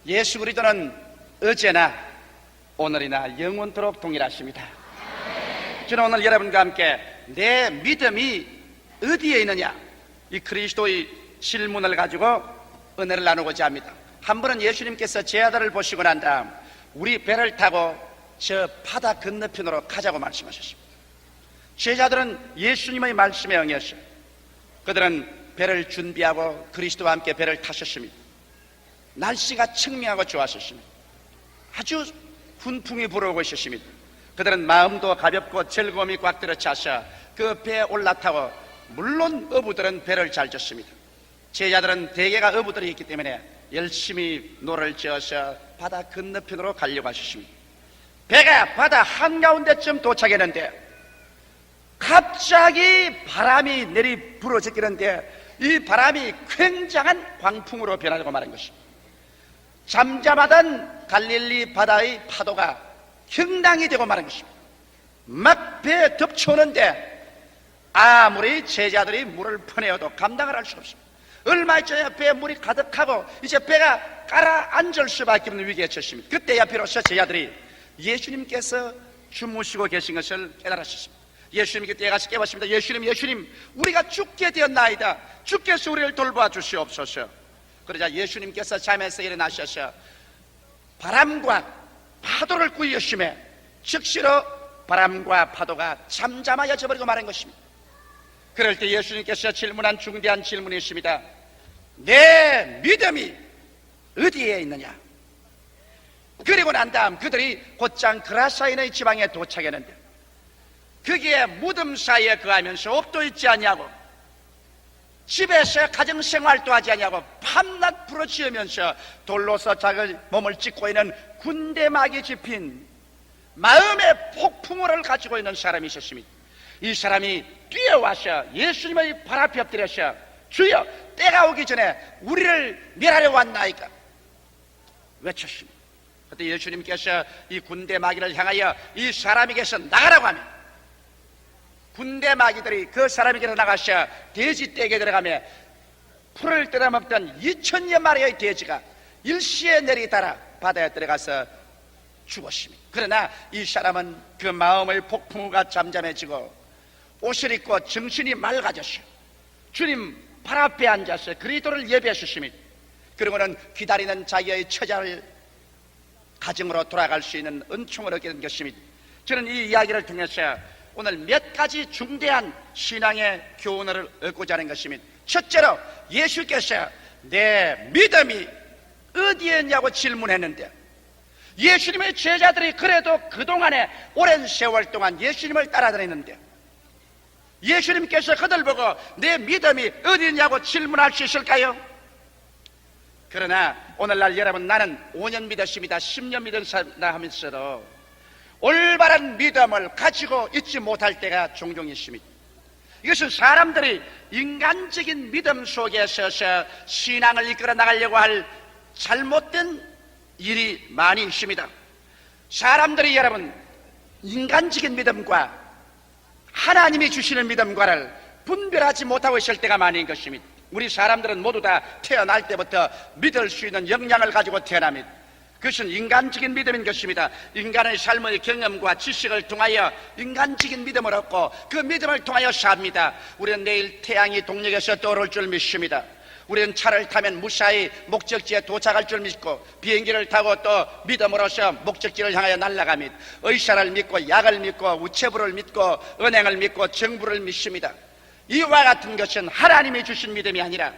예수 그리스도는 어제나 오늘이나 영원토록 동일하십니다. 저는 오늘 여러분과 함께 내 믿음이 어디에 있느냐, 이 그리스도의 질문을 가지고 은혜를 나누고자 합니다. 한 번은 예수님께서 제 아들을 보시고 난 다음 우리 배를 타고 저 바다 건너편으로 가자고 말씀하셨습니다. 제자들은 예수님의 말씀에 응했어요. 그들은 배를 준비하고 그리스도와 함께 배를 타셨습니다. 날씨가 청명하고 좋았었습니다. 아주 훈풍이 불어오고 있었습니다. 그들은 마음도 가볍고 즐거움이 꽉 들어차서 그 배에 올라타고, 물론 어부들은 배를 잘 졌습니다. 제자들은 대개가 어부들이 있기 때문에 열심히 노를 지어서 바다 건너편으로 가려고 하셨습니다. 배가 바다 한가운데쯤 도착했는데 갑자기 바람이 내리 불어제끼는데 이 바람이 굉장한 광풍으로 변하고 말한 것입니다. 잠잠하던 갈릴리 바다의 파도가 형랑이 되고 말한 것입니다. 막 배에 덮쳐오는데 아무리 제자들이 물을 퍼내어도 감당을 할 수 없습니다. 얼마 있자야 배에 물이 가득하고 이제 배가 가라앉을 수밖에 없는 위기에 처했습니다. 그때야 비로소 제자들이 예수님께서 주무시고 계신 것을 깨달았습니다. 예수님 그때 가서 깨웠습니다. 예수님, 우리가 죽게 되었나이다. 주께서 우리를 돌봐 주시옵소서. 그러자 예수님께서 잠에서 일어나셔서 바람과 파도를 꾸짖으시매 즉시로 바람과 파도가 잠잠하여져 버리고 말한 것입니다. 그럴 때 예수님께서 질문한 중대한 질문이 있습니다. 내 믿음이 어디에 있느냐? 그리고 난 다음 그들이 곧장 그라사인의 지방에 도착했는데 거기에 무덤 사이에 거하면서 옷도 입지 않냐고, 집에서 가정생활도 하지 않냐고 밤낮 부르짖으면서 돌로서 자기 몸을 찢고 있는 군대막이 집힌 마음의 폭풍우를 가지고 있는 사람이 있었습니다. 이 사람이 뛰어와서 예수님의 발 앞에 엎드려서 주여, 때가 오기 전에 우리를 멸하려 왔나이까 외쳤습니다. 그때 예수님께서 이 군대마귀를 향하여 이 사람에게서 나가라고 하며 군대 마귀들이 그 사람에게로 나가서 돼지 떼게 들어가며 풀을 뜯어먹던 2000여 마리의 돼지가 일시에 내리달아 바다에 들어가서 죽었습니다. 그러나 이 사람은 그 마음의 폭풍우가 잠잠해지고 옷을 입고 정신이 맑아졌어요. 주님 발 앞에 앉아서 그리스도를 예배하셨습니다. 그러고는 기다리는 자기의 처자를 가정으로 돌아갈 수 있는 은총을 얻게 된 것입니다. 저는 이 이야기를 통해서 오늘 몇 가지 중대한 신앙의 교훈을 얻고자 하는 것입니다. 첫째로 예수께서 내 믿음이 어디에 있냐고 질문했는데 예수님의 제자들이 그래도 그동안에 오랜 세월 동안 예수님을 따라다녔는데 예수님께서 그들 보고 내 믿음이 어디 있냐고 질문할 수 있을까요? 그러나 오늘날 여러분, 나는 5년 믿었습니다, 10년 믿었습니다 하면서도 올바른 믿음을 가지고 있지 못할 때가 종종 있습니다. 이것은 사람들이 인간적인 믿음 속에 서서 신앙을 이끌어 나가려고 할 잘못된 일이 많이 있습니다. 사람들이 여러분 인간적인 믿음과 하나님이 주시는 믿음과를 분별하지 못하고 있을 때가 많은 것입니다. 우리 사람들은 모두 다 태어날 때부터 믿을 수 있는 역량을 가지고 태어납니다. 그것은 인간적인 믿음인 것입니다. 인간의 삶의 경험과 지식을 통하여 인간적인 믿음을 얻고 그 믿음을 통하여 삽니다. 우리는 내일 태양이 동력에서 떠오를 줄 믿습니다. 우리는 차를 타면 무사히 목적지에 도착할 줄 믿고 비행기를 타고 또 믿음으로써 목적지를 향하여 날아갑니다. 의사를 믿고 약을 믿고 우체부를 믿고 은행을 믿고 정부를 믿습니다. 이와 같은 것은 하나님이 주신 믿음이 아니라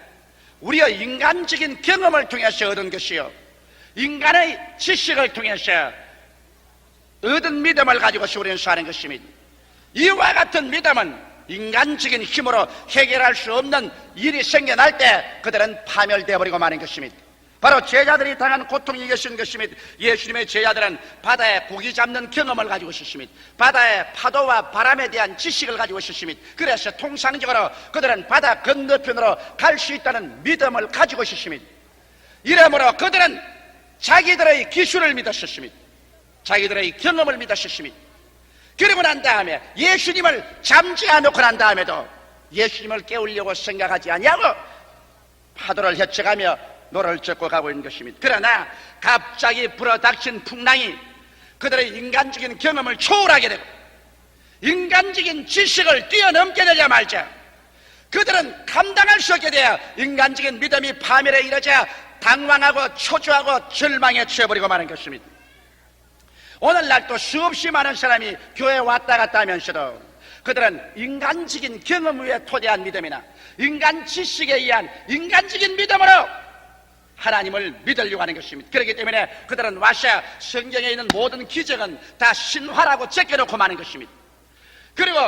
우리의 인간적인 경험을 통해서 얻은 것이요 인간의 지식을 통해서 얻은 믿음을 가지고서 우리는 사는 것입니다. 이와 같은 믿음은 인간적인 힘으로 해결할 수 없는 일이 생겨날 때 그들은 파멸되어 버리고 마는 것입니다. 바로 제자들이 당한 고통이 이것인 것입니다. 예수님의 제자들은 바다에 고기 잡는 경험을 가지고 있었습니다. 바다의 파도와 바람에 대한 지식을 가지고 있었습니다. 그래서 통상적으로 그들은 바다 건너편으로 갈 수 있다는 믿음을 가지고 있었습니다. 이러므로 그들은 자기들의 기술을 믿었습니다. 자기들의 경험을 믿었습니다. 그리고 난 다음에 예수님을 잠재워 놓고 난 다음에도 예수님을 깨우려고 생각하지 아니하고 파도를 헤쳐가며 노를 젓고 가고 있는 것입니다. 그러나 갑자기 불어닥친 풍랑이 그들의 인간적인 경험을 초월하게 되고 인간적인 지식을 뛰어넘게 되자 말자 그들은 감당할 수 없게 되어 인간적인 믿음이 파멸에 이르자 당황하고 초조하고 절망에 취해버리고 마는 것입니다. 오늘날 또 수없이 많은 사람이 교회에 왔다 갔다 하면서도 그들은 인간적인 경험 위에 토대한 믿음이나 인간 지식에 의한 인간적인 믿음으로 하나님을 믿으려고 하는 것입니다. 그렇기 때문에 그들은 와샤 성경에 있는 모든 기적은 다 신화라고 제껴놓고 마는 것입니다. 그리고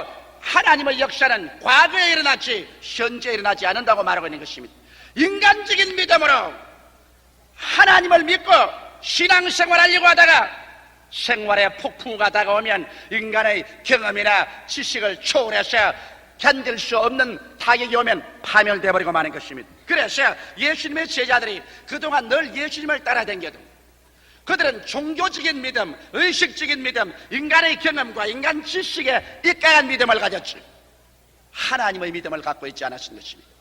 하나님의 역사는 과거에 일어났지 현재에 일어나지 않는다고 말하고 있는 것입니다. 인간적인 믿음으로 하나님을 믿고 신앙생활하려고 하다가 생활의 폭풍우가 다가오면 인간의 경험이나 지식을 초월해서 견딜 수 없는 타격이 오면 파멸되어 버리고 마는 것입니다. 그래서 예수님의 제자들이 그동안 늘 예수님을 따라다녀도 그들은 종교적인 믿음, 의식적인 믿음, 인간의 경험과 인간 지식에 입각한 믿음을 가졌지 하나님의 믿음을 갖고 있지 않았던 것입니다.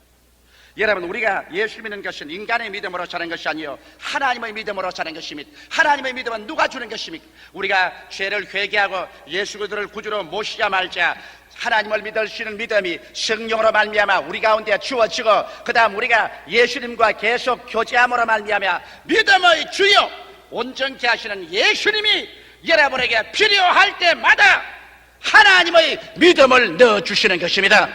여러분, 우리가 예수 믿는 것은 인간의 믿음으로 사는 것이 아니요 하나님의 믿음으로 사는 것입니다. 하나님의 믿음은 누가 주는 것입니까? 우리가 죄를 회개하고 예수 그리스도를 구주로 모시자 말자 하나님을 믿을 수 있는 믿음이 성령으로 말미암아 우리 가운데 주어지고 그 다음 우리가 예수님과 계속 교제함으로 말미암아 믿음의 주요 온전케 하시는 예수님이 여러분에게 필요할 때마다 하나님의 믿음을 넣어주시는 것입니다.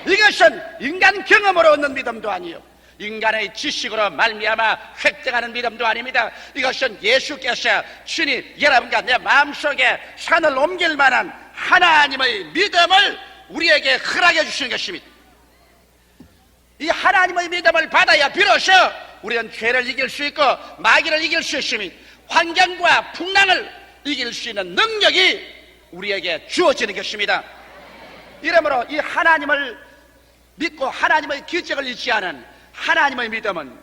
이것은 인간 경험으로 얻는 믿음도 아니요 인간의 지식으로 말미암아 획득하는 믿음도 아닙니다. 이것은 예수께서 친히 여러분과 내 마음속에 산을 옮길 만한 하나님의 믿음을 우리에게 허락해 주시는 것입니다. 이 하나님의 믿음을 받아야 비로소 우리는 죄를 이길 수 있고 마귀를 이길 수 있습니다. 환경과 풍랑을 이길 수 있는 능력이 우리에게 주어지는 것입니다. 이러므로 이 하나님을 믿고 하나님의 기적을 잊지 않은 하나님의 믿음은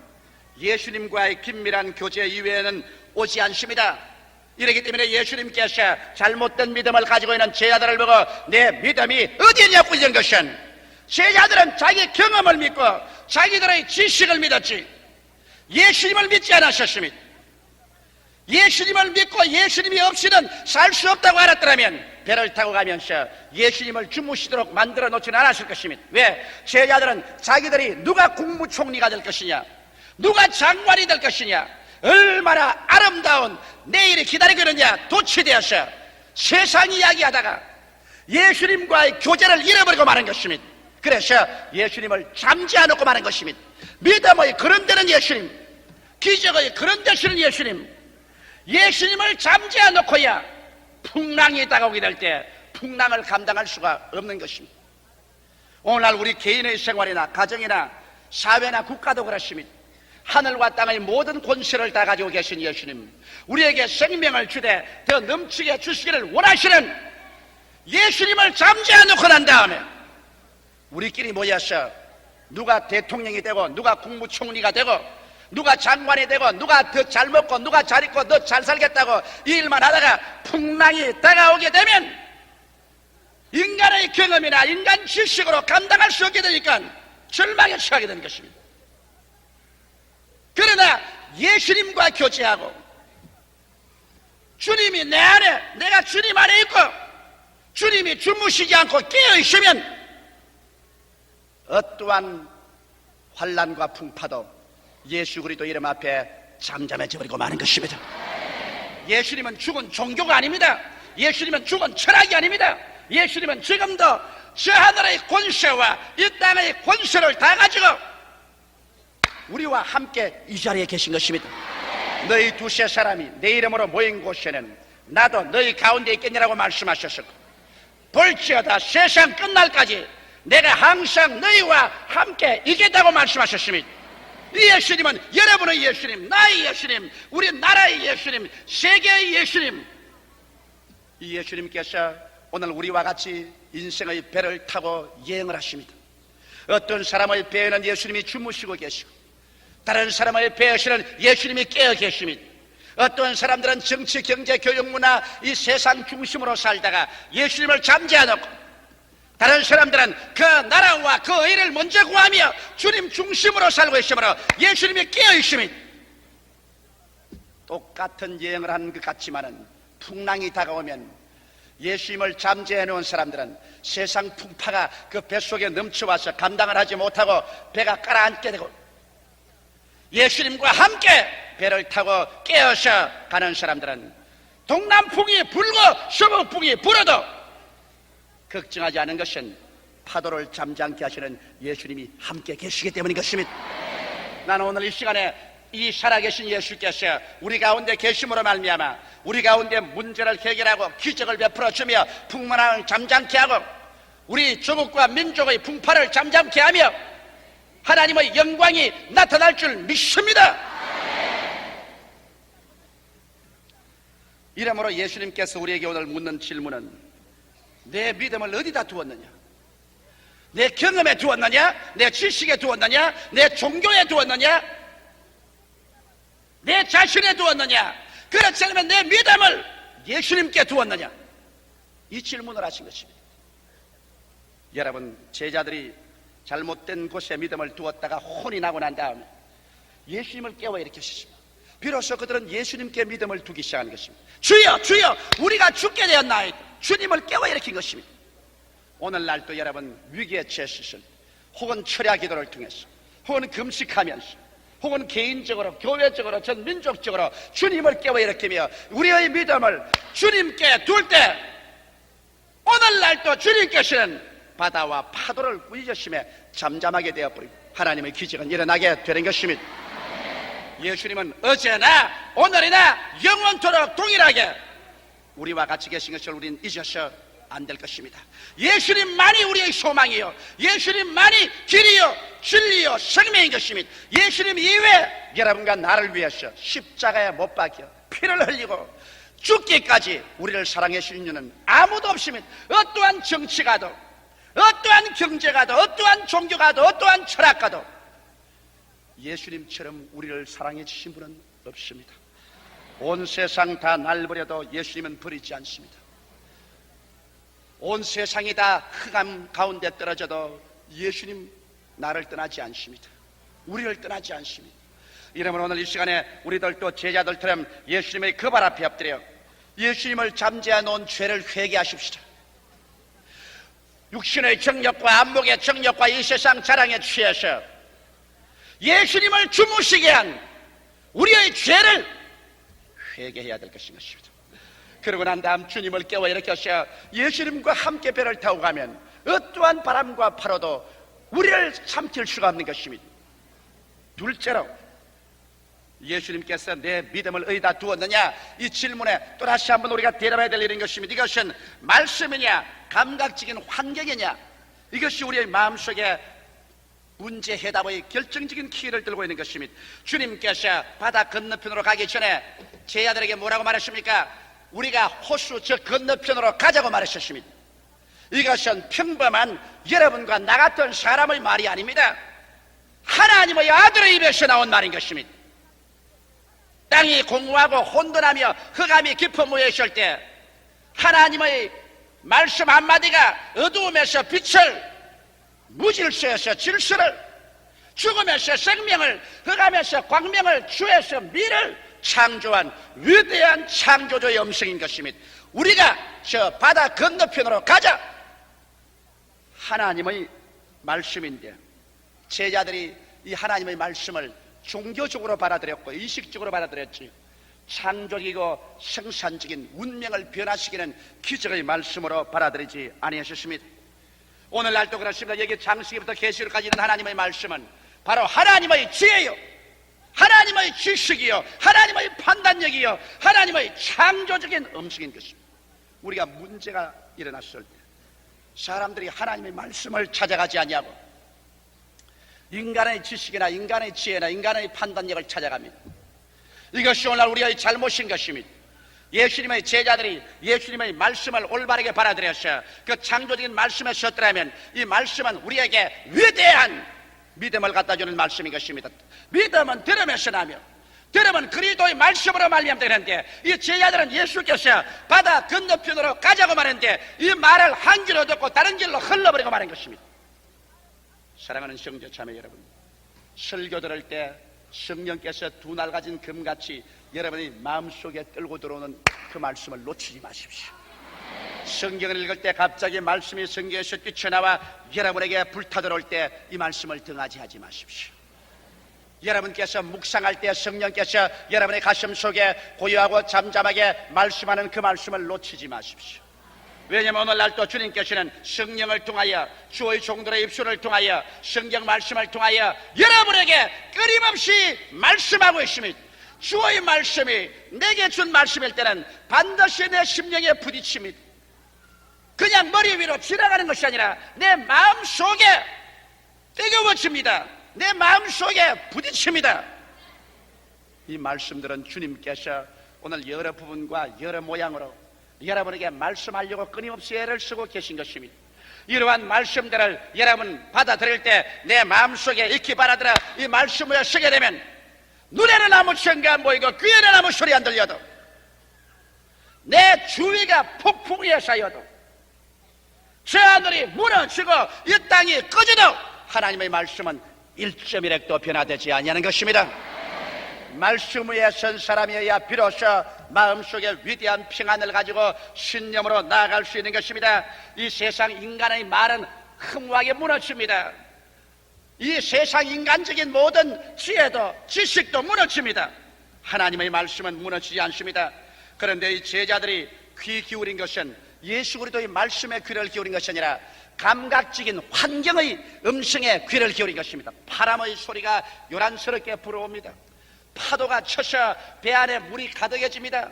예수님과의 긴밀한 교제 이외에는 오지 않습니다. 이렇기 때문에 예수님께서 잘못된 믿음을 가지고 있는 제자들을 보고 내 믿음이 어디냐고 이런 것은 제자들은 자기 경험을 믿고 자기들의 지식을 믿었지 예수님을 믿지 않았었습니다. 예수님을 믿고 예수님이 없이는 살 수 없다고 알았더라면 배를 타고 가면서 예수님을 주무시도록 만들어 놓지는 않았을 것입니다. 왜? 제자들은 자기들이 누가 국무총리가 될 것이냐 누가 장관이 될 것이냐 얼마나 아름다운 내일이 기다리고 있느냐 도취되어서 세상 이야기하다가 예수님과의 교제를 잃어버리고 마는 것입니다. 그래서 예수님을 잠재워놓고 마는 것입니다. 믿음의 거론되는 예수님, 기적의 거론되시는 예수님, 예수님을 잠재워놓고야 풍랑이 다가오게 될 때 풍랑을 감당할 수가 없는 것입니다. 오늘날 우리 개인의 생활이나 가정이나 사회나 국가도 그렇습니다. 하늘과 땅의 모든 권세를 다 가지고 계신 예수님, 우리에게 생명을 주되 더 넘치게 주시기를 원하시는 예수님을 잠재워놓고 난 다음에 우리끼리 모여서 누가 대통령이 되고 누가 국무총리가 되고 누가 장관이 되고 누가 더 잘 먹고 누가 잘 입고 너 잘 살겠다고 이 일만 하다가 풍랑이 다가오게 되면 인간의 경험이나 인간 지식으로 감당할 수 없게 되니까 절망에 처하게 되는 것입니다. 그러나 예수님과 교제하고 주님이 내 안에 내가 주님 안에 있고 주님이 주무시지 않고 깨어있으면 어떠한 환난과 풍파도 예수 그리스도 이름 앞에 잠잠해져 버리고 마는 것입니다. 예수님은 죽은 종교가 아닙니다. 예수님은 죽은 철학이 아닙니다. 예수님은 지금도 저 하늘의 권세와 이 땅의 권세를 다 가지고 우리와 함께 이 자리에 계신 것입니다. 너희 두세 사람이 내 이름으로 모인 곳에는 나도 너희 가운데 있겠느라고 말씀하셨었고 볼지어다 세상 끝날까지 내가 항상 너희와 함께 있겠다고 말씀하셨습니다. 이 예수님은 여러분의 예수님, 나의 예수님, 우리 나라의 예수님, 세계의 예수님. 이 예수님께서 오늘 우리와 같이 인생의 배를 타고 여행을 하십니다. 어떤 사람의 배에는 예수님이 주무시고 계시고 다른 사람의 배에서는 예수님이 깨어 계십니다. 어떤 사람들은 정치, 경제, 교육, 문화 이 세상 중심으로 살다가 예수님을 잠재워놓고 다른 사람들은 그 나라와 그 의를 먼저 구하며 주님 중심으로 살고 있으므로 예수님이 깨어 있음이 똑같은 여행을 하는 것 같지만은 풍랑이 다가오면 예수님을 잠재해 놓은 사람들은 세상 풍파가 그 뱃속에 넘쳐와서 감당을 하지 못하고 배가 가라앉게 되고, 예수님과 함께 배를 타고 깨어서 가는 사람들은 동남풍이 불고 서북풍이 불어도 걱정하지 않은 것은 파도를 잠잠케 하시는 예수님이 함께 계시기 때문인 것입니다. 나는 오늘 이 시간에 이 살아계신 예수께서 우리 가운데 계심으로 말미암아 우리 가운데 문제를 해결하고 기적을 베풀어주며 풍만함을 잠잠케 하고 우리 조국과 민족의 풍파를 잠잠케 하며 하나님의 영광이 나타날 줄 믿습니다. 이러므로 예수님께서 우리에게 오늘 묻는 질문은 내 믿음을 어디다 두었느냐? 내 경험에 두었느냐? 내 지식에 두었느냐? 내 종교에 두었느냐? 내 자신에 두었느냐? 그렇지 않으면 내 믿음을 예수님께 두었느냐? 이 질문을 하신 것입니다. 여러분, 제자들이 잘못된 곳에 믿음을 두었다가 혼이 나고 난 다음에 예수님을 깨워 일으키셨습니다. 비로소 그들은 예수님께 믿음을 두기 시작한 것입니다. 주여, 주여, 우리가 죽게 되었나이다. 주님을 깨워 일으킨 것입니다. 오늘날도 여러분, 위기에 처했을 때 혹은 철야 기도를 통해서 혹은 금식하면서 혹은 개인적으로, 교회적으로, 전 민족적으로 주님을 깨워 일으키며 우리의 믿음을 주님께 둘 때 오늘날도 주님께서는 바다와 파도를 꾸짖으심에 잠잠하게 되어버리고 하나님의 기적은 일어나게 되는 것입니다. 예수님은 어제나 오늘이나 영원토록 동일하게 우리와 같이 계신 것을 우리는 잊어서 안 될 것입니다. 예수님만이 우리의 소망이요, 예수님만이 길이요, 진리요, 생명인 것입니다. 예수님 이외에 여러분과 나를 위해서 십자가에 못 박혀 피를 흘리고 죽기까지 우리를 사랑해 주신 이유는 아무도 없습니다. 어떠한 정치가도, 어떠한 경제가도, 어떠한 종교가도, 어떠한 철학가도 예수님처럼 우리를 사랑해 주신 분은 없습니다. 온 세상 다 날 버려도 예수님은 버리지 않습니다. 온 세상이 다 흑암 가운데 떨어져도 예수님 나를 떠나지 않습니다. 우리를 떠나지 않습니다. 이러면 오늘 이 시간에 우리들도 제자들처럼 예수님의 그 발 앞에 엎드려 예수님을 잠재해 놓은 죄를 회개하십시다. 육신의 정욕과 안목의 정욕과 이 세상 자랑에 취해서 예수님을 주무시게 한 우리의 죄를 회개해야 될 것입니다. 그러고 난 다음 주님을 깨워 일으켜서 예수님과 함께 배를 타고 가면 어떠한 바람과 파도도 우리를 삼킬 수가 없는 것입니다. 둘째로 예수님께서 내 믿음을 어디다 두었느냐, 이 질문에 또다시 한번 우리가 대답해야 될 일인 것입니다. 이것은 말씀이냐 감각적인 환경이냐, 이것이 우리의 마음속에 문제 해답의 결정적인 키를 들고 있는 것입니다. 주님께서 바다 건너편으로 가기 전에 제자들에게 뭐라고 말했습니까? 우리가 호수 저 건너편으로 가자고 말하셨습니다. 이것은 평범한 여러분과 나 같은 사람의 말이 아닙니다. 하나님의 아들의 입에서 나온 말인 것입니다. 땅이 공허하고 혼돈하며 흑암이 깊어무에 있을 때 하나님의 말씀 한마디가 어두움에서 빛을, 무질서에서 질서를, 죽음에서 생명을, 흑암에서 광명을, 주에서 미를 창조한 위대한 창조주의 음성인 것입니다. 우리가 저 바다 건너편으로 가자, 하나님의 말씀인데 제자들이 이 하나님의 말씀을 종교적으로 받아들였고 의식적으로 받아들였지 창조적이고 생산적인 운명을 변화시키는 기적의 말씀으로 받아들이지 아니하셨습니다. 오늘날도 그렇습니다. 여기 창세기부터 계시록까지 있는 하나님의 말씀은 바로 하나님의 지혜요, 하나님의 지식이요, 하나님의 판단력이요, 하나님의 창조적인 음성인 것입니다. 우리가 문제가 일어났을 때 사람들이 하나님의 말씀을 찾아가지 아니하고 인간의 지식이나 인간의 지혜나 인간의 판단력을 찾아갑니다. 이것이 오늘 우리의 잘못인 것입니다. 예수님의 제자들이 예수님의 말씀을 올바르게 받아들여서 그 창조적인 말씀에 섰더라면 이 말씀은 우리에게 위대한 믿음을 갖다 주는 말씀인 것입니다. 믿음은 들음에서 나며 여러분, 그리스도의 말씀으로 말미암아 되는데 이 제자들은 예수께서 바다 건너편으로 가자고 말했는데 이 말을 한 길로 듣고 다른 길로 흘러버리고 말한 것입니다. 사랑하는 성도 자매 여러분, 설교 들을 때 성령께서 두 날 가진 금같이 여러분이 마음속에 끌고 들어오는 그 말씀을 놓치지 마십시오. 성경을 읽을 때 갑자기 말씀이 성경에서 뛰쳐나와 여러분에게 불타들어올 때 이 말씀을 등하지 하지 마십시오. 여러분께서 묵상할 때 성령께서 여러분의 가슴 속에 고요하고 잠잠하게 말씀하는 그 말씀을 놓치지 마십시오. 왜냐하면 오늘날 또 주님께서는 성령을 통하여 주의 종들의 입술을 통하여 성경 말씀을 통하여 여러분에게 끊임없이 말씀하고 있습니다. 주의 말씀이 내게 준 말씀일 때는 반드시 내 심령에 부딪힙니다. 그냥 머리 위로 지나가는 것이 아니라 내 마음속에 뜨거워집니다. 내 마음속에 부딪힙니다. 이 말씀들은 주님께서 오늘 여러 부분과 여러 모양으로 여러분에게 말씀하려고 끊임없이 애를 쓰고 계신 것입니다. 이러한 말씀들을 여러분 받아들일 때 내 마음속에 익히 받아들여 이 말씀을 쓰게 되면 눈에는 아무 증거 안 보이고 귀에는 아무 소리 안 들려도 내 주위가 폭풍에 쌓여도 저 하늘이 무너지고 이 땅이 꺼져도 하나님의 말씀은 1.1핵도 변화되지 아니하는 것입니다. 말씀 위에 선 사람이어야 비로소 마음속에 위대한 평안을 가지고 신념으로 나아갈 수 있는 것입니다. 이 세상 인간의 말은 허무하게 무너집니다. 이 세상 인간적인 모든 지혜도 지식도 무너집니다. 하나님의 말씀은 무너지지 않습니다. 그런데 이 제자들이 귀 기울인 것은 예수 그리스도의 말씀에 귀를 기울인 것이 아니라 감각적인 환경의 음성에 귀를 기울인 것입니다. 바람의 소리가 요란스럽게 불어옵니다. 파도가 쳐서 배 안에 물이 가득해집니다.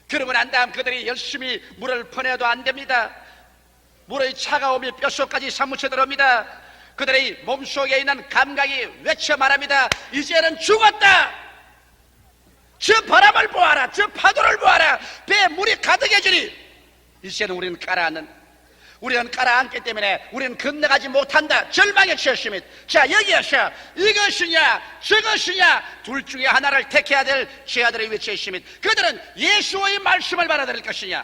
그러고 난 다음 그들이 열심히 물을 퍼내도 안 됩니다. 물의 차가움이 뼛속까지 사무쳐 들어옵니다. 그들의 몸속에 있는 감각이 외쳐 말합니다. 이제는 죽었다. 저 바람을 보아라. 저 파도를 보아라. 배에 물이 가득해지니 이제는 우리는 가라앉는, 우리는 가라앉기 때문에 우리는 건너가지 못한다. 절망에 처했습니다. 자, 여기에서 이것이냐 저것이냐 둘 중에 하나를 택해야 될 제자들의 위치에 있습니다. 그들은 예수의 말씀을 받아들일 것이냐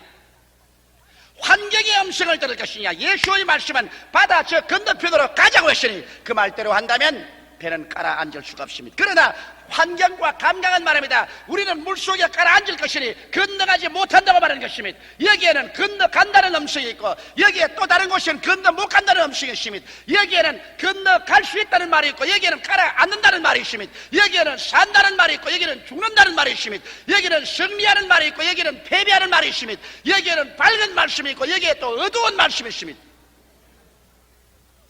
환경의 음성을 들을 것이냐. 예수의 말씀은 바다 저 건너편으로 가자고 했으니 그 말대로 한다면 배는 가라앉을 수가 없습니다. 그러나 환경과 감각은 말합니다. 우리는 물속에 가라앉을 것이니 건너가지 못한다고 말하는 것입니다. 여기에는 건너간다는 음성이 있고 여기에 또 다른 곳에는 건너 못 간다는 음성이 있습니다. 여기에는 건너갈 수 있다는 말이 있고 여기에는 가라앉는다는 말이 있습니다. 여기에는 산다는 말이 있고 여기는 죽는다는 말이 있습니다. 여기는 승리하는 말이 있고 여기는 패배하는 말이 있습니다. 여기에는 밝은 말씀이 있고 여기에 또 어두운 말씀이 있습니다.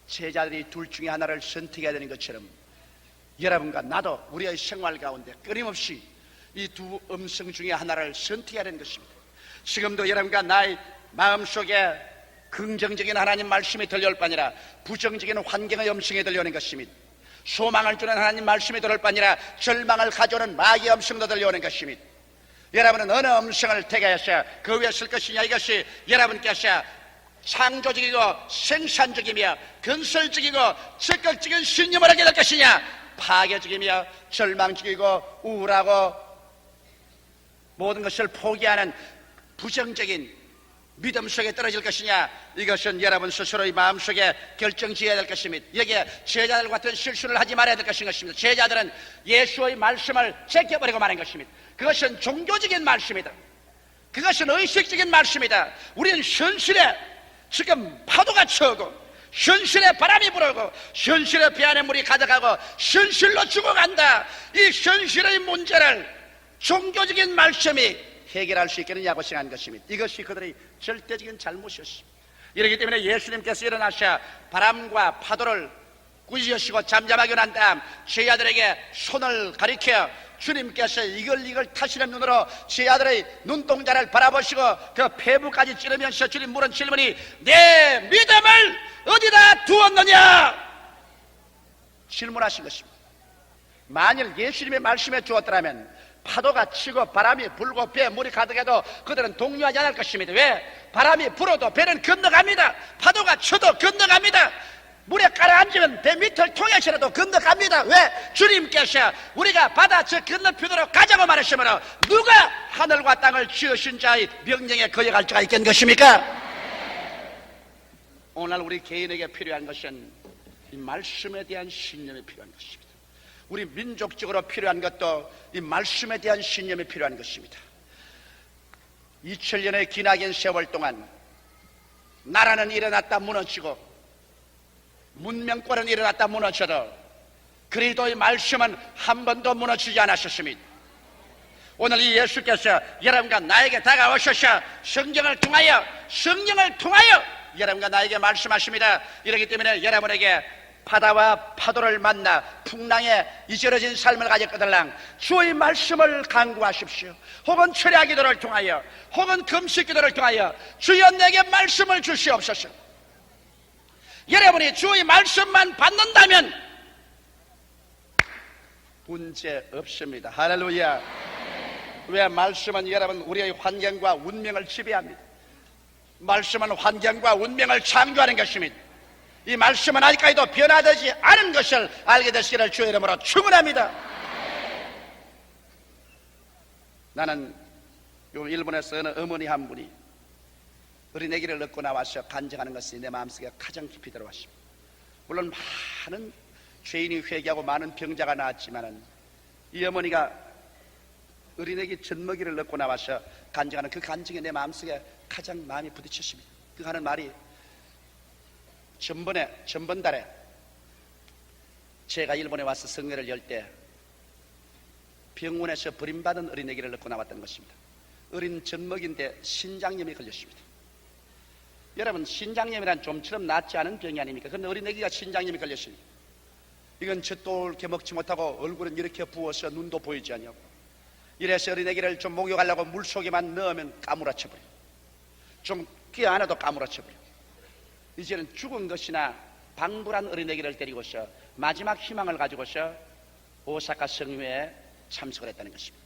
제자들이 둘 중에 하나를 선택해야 되는 것처럼 여러분과 나도 우리의 생활 가운데 끊임없이 이 두 음성 중에 하나를 선택해야 하는 것입니다. 지금도 여러분과 나의 마음속에 긍정적인 하나님 말씀이 들려올 뿐 아니라 부정적인 환경의 음성이 들려오는 것입니다. 소망을 주는 하나님 말씀이 들려올 뿐 아니라 절망을 가져오는 마귀의 음성도 들려오는 것입니다. 여러분은 어느 음성을 택해서 그 위에 쓸 것이냐. 이것이 여러분께서 창조적이고 생산적이며 건설적이고 적극적인 신념을 하게 될 것이냐, 파괴적이며 절망적이고 우울하고 모든 것을 포기하는 부정적인 믿음 속에 떨어질 것이냐. 이것은 여러분 스스로의 마음속에 결정지어야 될 것입니다. 여기에 제자들 같은 실수를 하지 말아야 될 것입니다. 제자들은 예수의 말씀을 제껴버리고 말한 것입니다. 그것은 종교적인 말씀이다. 그것은 의식적인 말씀이다. 우리는 현실에 지금 파도가 쳐오고 현실에 바람이 불어오고 현실에 배 안에 물이 가득하고 현실로 죽어간다. 이 현실의 문제를 종교적인 말씀이 해결할 수 있겠느냐고 생각한 것입니다. 이것이 그들의 절대적인 잘못이었습니다. 이렇기 때문에 예수님께서 일어나셔 바람과 파도를 꾸짖으시고 잠잠하게 난 다음 제자들에게 손을 가리켜 주님께서 이걸 타시는 눈으로 제자들의 눈동자를 바라보시고 그 폐부까지 찌르면서 주님 물은 질문이 내 믿음을 어디다 두었느냐 질문하신 것입니다. 만일 예수님의 말씀에 주었더라면 파도가 치고 바람이 불고 배에 물이 가득해도 그들은 동요하지 않을 것입니다. 왜? 바람이 불어도 배는 건너갑니다. 파도가 쳐도 건너갑니다. 물에 가라앉으면 배 밑을 통해서라도 건너갑니다. 왜? 주님께서 우리가 바다 저 건너편으로 가자고 말하시면 누가 하늘과 땅을 지으신 자의 명령에 거역할 자가 있겠는 것입니까? 오늘 우리 개인에게 필요한 것은 이 말씀에 대한 신념이 필요한 것입니다. 우리 민족적으로 필요한 것도 이 말씀에 대한 신념이 필요한 것입니다. 2000년의 기나긴 세월 동안 나라는 일어났다 무너지고 문명권은 일어났다 무너져도 그리스도의 말씀은 한 번도 무너지지 않았습니다. 오늘 이 예수께서 여러분과 나에게 다가오셔서 성경을 통하여 여러분과 나에게 말씀하십니다. 이렇기 때문에 여러분에게 바다와 파도를 만나 풍랑에 이절어진 삶을 가졌거들랑 주의 말씀을 간구하십시오. 혹은 철야 기도를 통하여 혹은 금식 기도를 통하여 주여 내게 말씀을 주시옵소서. 여러분이 주의 말씀만 받는다면 문제 없습니다. 할렐루야. 왜? 말씀은 여러분 우리의 환경과 운명을 지배합니다. 말씀은 환경과 운명을 창조하는 것입니다. 이 말씀은 아직까지도 변화되지 않은 것을 알게 되시기를 주의 이름으로 축원합니다. 나는 요 일본에서 어느 어머니 한 분이 어린애기를 얻고 나와서 간증하는 것이 내 마음속에 가장 깊이 들어왔습니다. 물론 많은 죄인이 회개하고 많은 병자가 나왔지만은 이 어머니가 어린애기 젖먹이를 얻고 나와서 간증하는 그 간증이 내 마음속에 가장 마음이 부딪혔습니다. 그 하는 말이 전번달에 제가 일본에 와서 성회를 열 때 병원에서 버림받은 어린애기를 얻고 나왔던 것입니다. 어린 젖먹인데 신장염이 걸렸습니다. 여러분, 신장염이란 좀처럼 낫지 않은 병이 아닙니까? 그런데 어린애기가 신장염이 걸렸습니다. 이건 젖도 옳게 먹지 못하고 얼굴은 이렇게 부어서 눈도 보이지 않냐고. 이래서 어린애기를 좀 목욕하려고 물속에만 넣으면 까무라쳐버려. 좀 끼어안아도 까무라쳐버려. 이제는 죽은 것이나 방불한 어린애기를 데리고서 마지막 희망을 가지고서 오사카 성회에 참석을 했다는 것입니다.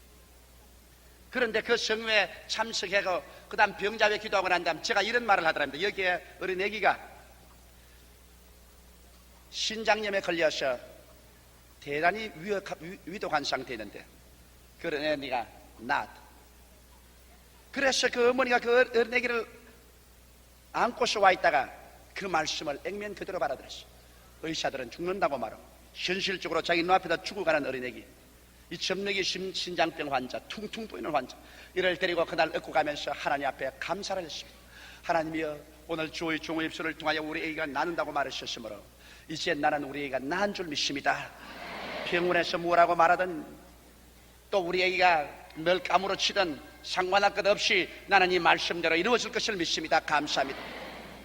그런데 그 성회에 참석하고 그 다음 병자회 기도하고 난 다음 제가 이런 말을 하더랍니다. 여기에 어린애기가 신장염에 걸려서 대단히 위독한 상태였는데 그런 애가 나았다. 그래서 그 어머니가 그 어린애기를 안고서 와 있다가 그 말씀을 액면 그대로 받아들였어요. 의사들은 죽는다고 말하고 현실적으로 자기 눈앞에다 죽어가는 어린애기, 이 젖먹이 신장병 환자, 퉁퉁 부이는 환자, 이를 데리고 그날 얻고 가면서 하나님 앞에 감사를 했습니다. 하나님이여, 오늘 주의 종의 입술을 통하여 우리 애기가 나는다고 말하셨으므로 이제 나는 우리 애기가 나은 줄 믿습니다. 병원에서 뭐라고 말하든 또 우리 애기가 뭘 까무러치든 상관할 것 없이 나는 이 말씀대로 이루어질 것을 믿습니다. 감사합니다.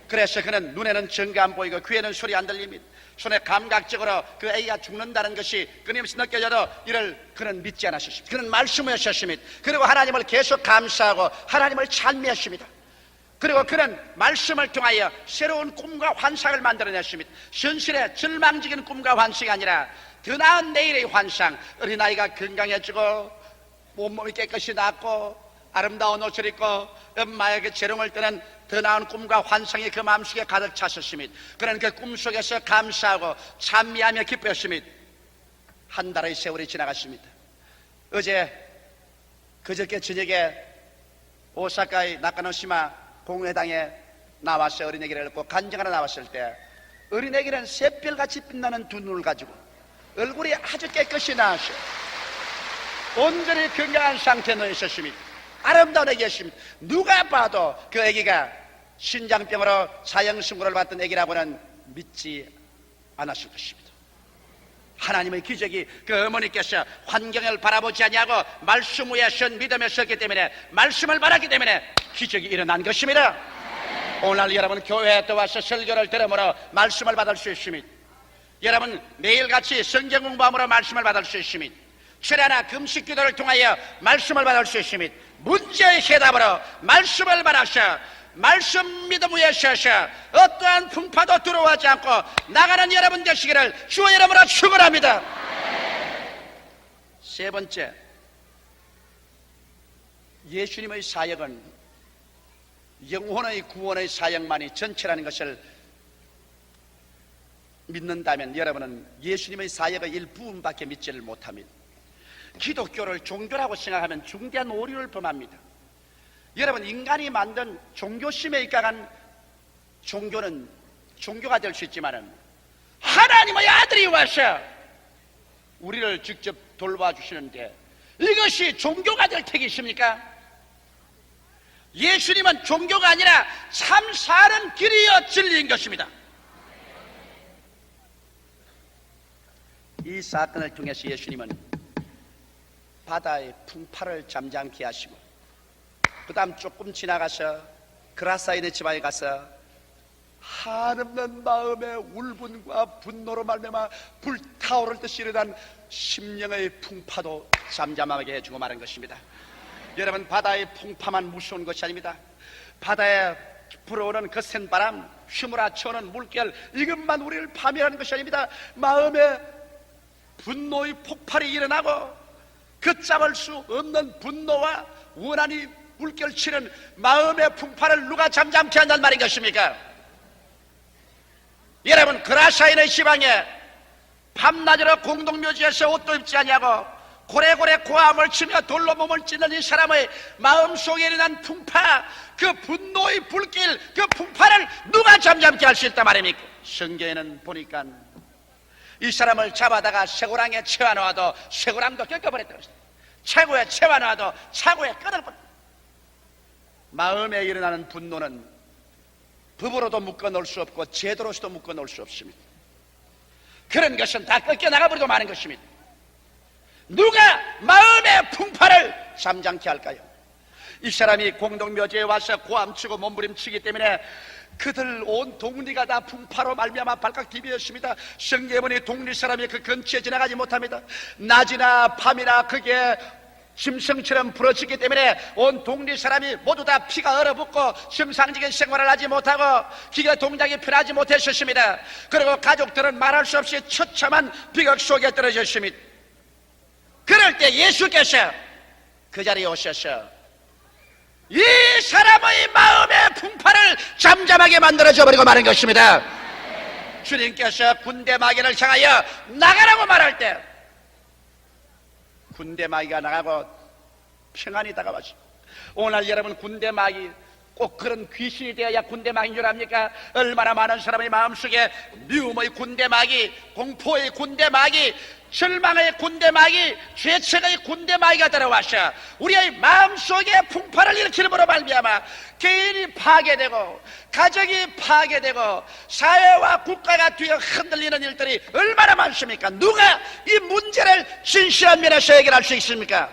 그래서 그는 눈에는 전가 안 보이고 귀에는 소리 안 들립니다. 손에 감각적으로 그 애기가 죽는다는 것이 끊임없이 느껴져도 이를 그는 믿지 않았습니다. 그는 말씀을 하셨습니다. 그리고 하나님을 계속 감사하고 하나님을 찬미했습니다. 그리고 그는 말씀을 통하여 새로운 꿈과 환상을 만들어냈습니다. 현실의 절망적인 꿈과 환상이 아니라 더 나은 내일의 환상, 어린아이가 건강해지고 몸이 깨끗이 낫고 아름다운 옷을 입고 엄마에게 재롱을 뜨는 더 나은 꿈과 환상이 그 마음속에 가득 찼었습니다. 그는 그 꿈속에서 감사하고 찬미하며 기뻤습니다. 한 달의 세월이 지나갔습니다. 그저께 저녁에 오사카의 나카노시마 공회당에 나와서 어린애기를 얻고 간증하러 나왔을 때 어린애기는 샛별같이 빛나는 두 눈을 가지고 얼굴이 아주 깨끗이 나왔어요. 온전히 건강한 상태에 놓여 있었습니다. 아름다운 애기였습니다. 누가 봐도 그 애기가 신장병으로 사형선고를 받던 애기라고는 믿지 않았을 것입니다. 하나님의 기적이 그 어머니께서 환경을 바라보지 아니하고 말씀 위에 선 믿음에 섰기 때문에, 말씀을 바랐기 때문에 기적이 일어난 것입니다. 오늘 여러분 교회에 또 와서 설교를 들음으로 말씀을 받을 수 있습니다. 여러분 매일같이 성경 공부함으로 말씀을 받을 수 있습니다. 철야나 금식 기도를 통하여 말씀을 받을 수 있습니다. 문제의 해답으로 말씀을 받아서 말씀 믿음 위에 서서 어떠한 풍파도 두려워하지 않고 나가는 여러분 되시기를 주의 이름으로 축원합니다. 세 번째, 예수님의 사역은 영혼의 구원의 사역만이 전체라는 것을 믿는다면 여러분은 예수님의 사역의 일부분밖에 믿지를 못합니다. 기독교를 종교라고 생각하면 중대한 오류를 범합니다. 여러분, 인간이 만든 종교심에 입각한 종교는 종교가 될 수 있지만은 하나님의 아들이 와서 우리를 직접 돌봐주시는데 이것이 종교가 될 택이십니까? 예수님은 종교가 아니라 참 사는 길이여 진리인 것입니다. 이 사건을 통해서 예수님은 바다의 풍파를 잠잠케 하시고 그 다음 조금 지나가서 그라사인의 지방에 가서 한없는 마음의 울분과 분노로 말미암아 불타오를 듯이 일어난 심령의 풍파도 잠잠하게 해주고 마는 것입니다. 여러분, 바다의 풍파만 무서운 것이 아닙니다. 바다에 불어오는 그 센바람, 휘몰아쳐오는 물결, 이것만 우리를 파멸하는 것이 아닙니다. 마음에 분노의 폭발이 일어나고 걷잡을 수 없는 분노와 원한이 물결치는 마음의 풍파를 누가 잠잠케 한단 말인 것입니까? 여러분, 그라사인의 시방에 밤낮으로 공동묘지에서 옷도 입지 아니하고 고래고래 고함을 치며 돌로 몸을 찢는 이 사람의 마음속에 일어난 풍파, 그 분노의 불길, 그 풍파를 누가 잠잠케 할 수 있단 말입니까? 성경에는 보니까 이 사람을 잡아다가 쇠고랑에 채워놓아도 쇠고랑도 꺾어버렸다고 했어요. 차고에 채워놓아도 차고에 끊어버렸다. 마음에 일어나는 분노는 법으로도 묶어놓을 수 없고 제도로서도 묶어놓을 수 없습니다. 그런 것은 다 꺾여나가버리고 마는 것입니다. 누가 마음의 풍파를 잠잠케 할까요? 이 사람이 공동묘지에 와서 고함치고 몸부림치기 때문에 그들 온 동리가 다 풍파로 말미암아 발칵 디비었습니다. 성경에 보니 동리 사람이 그 근처에 지나가지 못합니다. 낮이나 밤이나 그게 짐승처럼 부러지기 때문에 온 동리 사람이 모두 다 피가 얼어붙고 정상적인 생활을 하지 못하고 기가 동작이 편하지 못했었습니다. 그리고 가족들은 말할 수 없이 처참한 비극 속에 떨어졌습니다. 그럴 때 예수께서 그 자리에 오셔서 이 사람의 마음의 풍파를 잠잠하게 만들어줘 버리고 마는 것입니다. 주님께서 군대 마귀를 향하여 나가라고 말할 때 군대 마귀가 나가고 평안이 다가왔습니다. 오늘 여러분, 군대 마귀 꼭 그런 귀신이 되어야 군대 마귀인 줄 압니까? 얼마나 많은 사람의 마음속에 미움의 군대 마귀, 공포의 군대 마귀, 절망의 군대 마귀, 죄책의 군대 마귀가 들어와서 우리의 마음속에 풍파를 일으키므로 말미암아 개인이 파괴되고 가정이 파괴되고 사회와 국가가 뒤에 흔들리는 일들이 얼마나 많습니까? 누가 이 문제를 진실한 면에서 해결할 수 있습니까?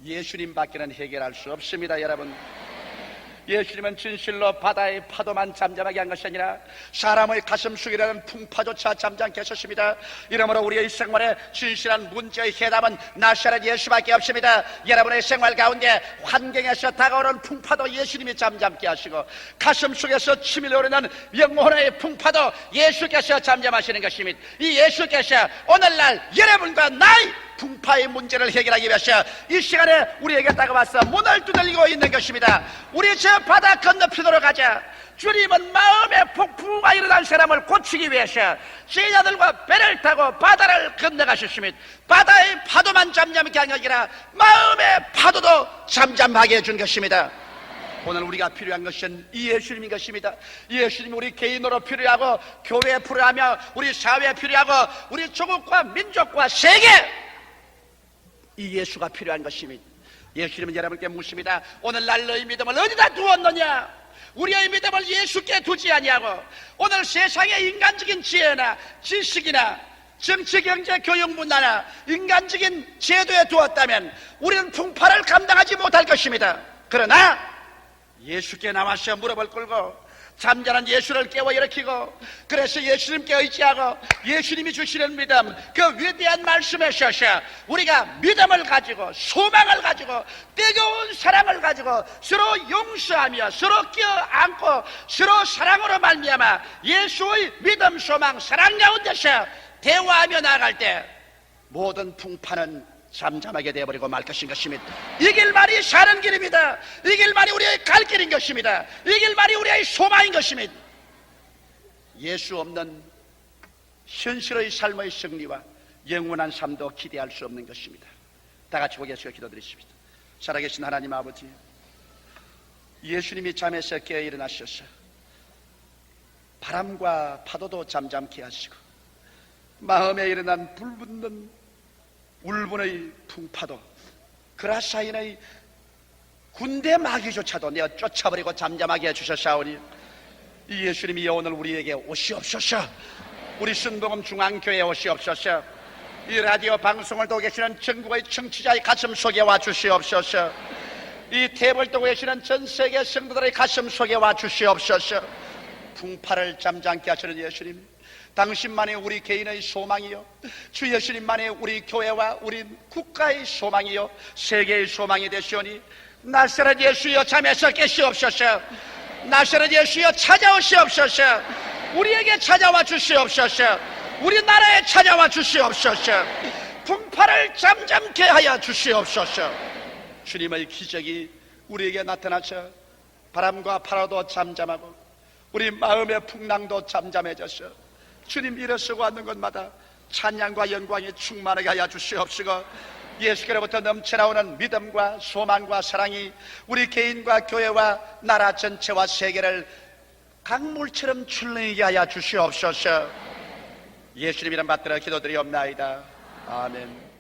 예수님밖에는 해결할 수 없습니다. 여러분, 예수님은 진실로 바다의 파도만 잠잠하게 한 것이 아니라 사람의 가슴 속이라는 풍파조차 잠잠케 하셨습니다. 이러므로 우리의 생활에 진실한 문제의 해답은 나사렛 예수밖에 없습니다. 여러분의 생활 가운데 환경에서 다가오는 풍파도 예수님이 잠잠케 하시고 가슴 속에서 치밀어 오르는 영혼의 풍파도 예수께서 잠잠하시는 것입니다. 이 예수께서 오늘날 여러분과 나의 풍파의 문제를 해결하기 위해서 이 시간에 우리에게 다가와서 문을 두들리고 있는 것입니다. 우리 저 바다 건너편으로 가자. 주님은 마음의 폭풍우가 일어난 사람을 고치기 위해서 제자들과 배를 타고 바다를 건너가셨습니다. 바다의 파도만 잠잠하게 한 게 아니라 마음의 파도도 잠잠하게 해준 것입니다. 오늘 우리가 필요한 것은 이 예수님인 것입니다. 이 예수님이 우리 개인으로 필요하고 교회에 필요하며 우리 사회에 필요하고 우리 조국과 민족과 세계, 이 예수가 필요한 것입니다. 예수님은 여러분께 묻습니다. 오늘날 너희 믿음을 어디다 두었느냐? 우리의 믿음을 예수께 두지 아니하고 오늘 세상의 인간적인 지혜나 지식이나 정치, 경제, 교육 문화나 인간적인 제도에 두었다면 우리는 풍파를 감당하지 못할 것입니다. 그러나 예수께 나와서 무릎을 꿇고 잠자는 예수를 깨워 일으키고 그래서 예수님께 의지하고 예수님이 주시는 믿음, 그 위대한 말씀에 서서 우리가 믿음을 가지고 소망을 가지고 뜨거운 사랑을 가지고 서로 용서하며 서로 껴안고 서로 사랑으로 말미암아 예수의 믿음, 소망, 사랑 가운데서 대화하며 나아갈 때 모든 풍파는 잠잠하게 되어버리고 말 것인 것입니다. 이 길만이 사는 길입니다. 이 길만이 우리의 갈 길인 것입니다. 이 길만이 우리의 소망인 것입니다. 예수 없는 현실의 삶의 승리와 영원한 삶도 기대할 수 없는 것입니다. 다 같이 고개 숙여 기도드리십시다. 살아계신 하나님 아버지, 예수님이 잠에서 깨어 일어나셔서 바람과 파도도 잠잠케 하시고 마음에 일어난 불붙는 울분의 풍파도 그라사인의 군대 마귀조차도 내어 쫓아버리고 잠잠하게 해주셨사오니 이 예수님이 오늘 우리에게 오시옵소서. 우리 순복음 중앙교회에 오시옵소서. 이 라디오 방송을 듣고 계시는 전국의 청취자의 가슴 속에 와 주시옵소서. 이 탭을 듣고 계시는 전 세계 성도들의 가슴 속에 와 주시옵소서. 풍파를 잠잠케 하시는 예수님, 당신만이 우리 개인의 소망이요, 주 예수님만이 우리 교회와 우리 국가의 소망이요, 세계의 소망이 되시오니 나사렛 예수여 잠에서 깨시옵소서. 나사렛 예수여 찾아오시옵소서. 우리에게 찾아와 주시옵소서. 우리나라에 찾아와 주시옵소서. 풍파를 잠잠케 하여 주시옵소서. 주님의 기적이 우리에게 나타나서 바람과 파도도 잠잠하고 우리 마음의 풍랑도 잠잠해져서 주님 일어서고 하는 것마다 찬양과 영광이 충만하게 하여 주시옵시고 예수께로부터 넘쳐나오는 믿음과 소망과 사랑이 우리 개인과 교회와 나라 전체와 세계를 강물처럼 출렁이게 하여 주시옵소서. 예수님 이름 받들어 기도드리옵나이다. 아멘.